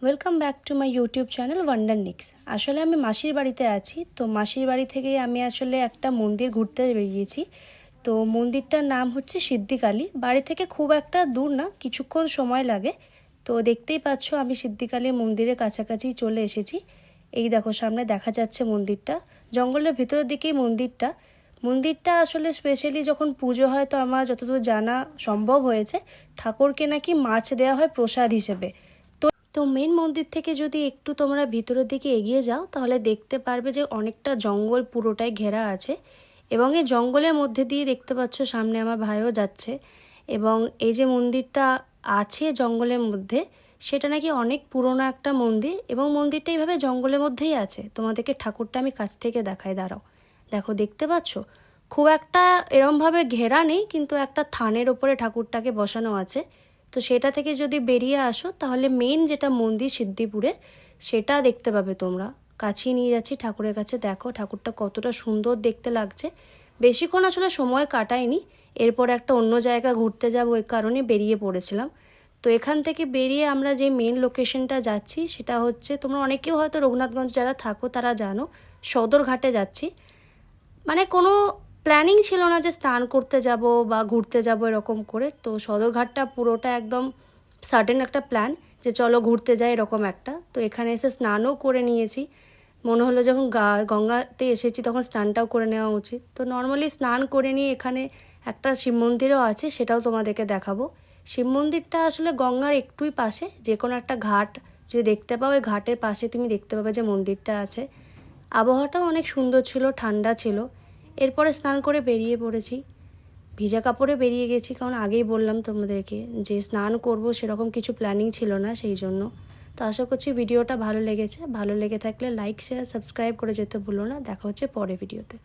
Welcome back to my YouTube channel wonder NIX. আসলে আমি মাসির বাড়িতে আছি, তো মাসির বাড়ি থেকে আমি আসলে একটা মন্দির ঘুরতে বেরিয়েছি। তো মন্দিরটার নাম হচ্ছে সিদ্ধিকালী। বাড়ি থেকে খুব একটা দূর না, কিছুক্ষণ সময় লাগে। তো দেখতেই পাচ্ছ আমি সিদ্ধিকালী মন্দিরের কাছাকাছি চলে এসেছি। এই দেখো সামনে দেখা যাচ্ছে মন্দিরটা, জঙ্গলের ভিতরের দিকেই মন্দিরটা আসলে স্পেশালি যখন পুজো হয়, তো আমার যতদূর জানা সম্ভব হয়েছে ঠাকুরকে নাকি মাছ দেওয়া হয় প্রসাদ হিসেবে। তো মেন মন্দির থেকে যদি একটু তোমরা ভিতরের দিকে এগিয়ে যাও তাহলে দেখতে পারবে যে অনেকটা জঙ্গল পুরোটাই ঘেরা আছে, এবং এই জঙ্গলের মধ্যে দিয়ে দেখতে পাচ্ছ সামনে আমার ভাইও যাচ্ছে। এবং এই যে মন্দিরটা আছে জঙ্গলের মধ্যে, সেটা নাকি অনেক পুরনো একটা মন্দির, এবং মন্দিরটা এইভাবে জঙ্গলের মধ্যেই আছে। তোমাদেরকে ঠাকুরটা আমি কাছ থেকে দেখাই, দাঁড়াও। দেখো দেখতে পাচ্ছ খুব একটা এরমভাবে ঘেরা নেই, কিন্তু একটা থানের ওপরে ঠাকুরটাকে বসানো আছে। তো সেটা থেকে যদি বেরিয়ে আসো তাহলে মেন যেটা মন্দির সিদ্ধিপুরের, সেটা দেখতে পাবে তোমরা। কাছেই নিয়ে যাচ্ছি ঠাকুরের কাছে, দেখো ঠাকুরটা কতটা সুন্দর দেখতে লাগছে। বেশিক্ষণ আসলে সময় কাটাইনি, এরপর একটা অন্য জায়গা ঘুরতে যাবো ওই কারণে বেরিয়ে পড়েছিলাম। তো এখান থেকে বেরিয়ে আমরা যে মেন লোকেশনটা যাচ্ছি সেটা হচ্ছে, তোমরা অনেকেও হয়তো রঘুনাথগঞ্জ যারা থাকো তারা জানো, সদরঘাটে যাচ্ছি। মানে কোনো প্ল্যানিং ছিল না যে স্নান করতে যাব বা ঘুরতে যাব এরকম করে। তো সদরঘাটটা পুরোটা একদম সাডেন একটা প্ল্যান যে চলো ঘুরতে যাই এরকম একটা। তো এখানে এসে স্নানও করে নিয়েছি, মনে হলো যখন গঙ্গাতে এসেছি তখন স্নানটাও করে নেওয়া উচিত। তো নর্মালি স্নান করে নিয়ে এখানে একটা শিব মন্দিরও আছে, সেটাও তোমাদেরকে দেখাবো। শিব মন্দিরটা আসলে গঙ্গার একটুই পাশে, যে কোনো একটা ঘাট যদি দেখতে পাও ওই ঘাটের পাশে তুমি দেখতে পাবে যে মন্দিরটা আছে। আবহাওয়াটাও অনেক সুন্দর ছিল, ঠান্ডা ছিল। এরপরে স্নান করে বেরিয়ে পড়েছি, ভিজা কাপড়ে বেরিয়ে গেছি, কারণ আগেই বললাম তোমাদেরকে যে স্নান করব সেরকম কিছু প্ল্যানিং ছিল না সেই জন্য। তো আশা করছি ভিডিওটা ভালো লেগেছে, ভালো লেগে থাকলে লাইক শেয়ার সাবস্ক্রাইব করে যেতে ভুলো না। দেখা হচ্ছে পরে ভিডিওতে।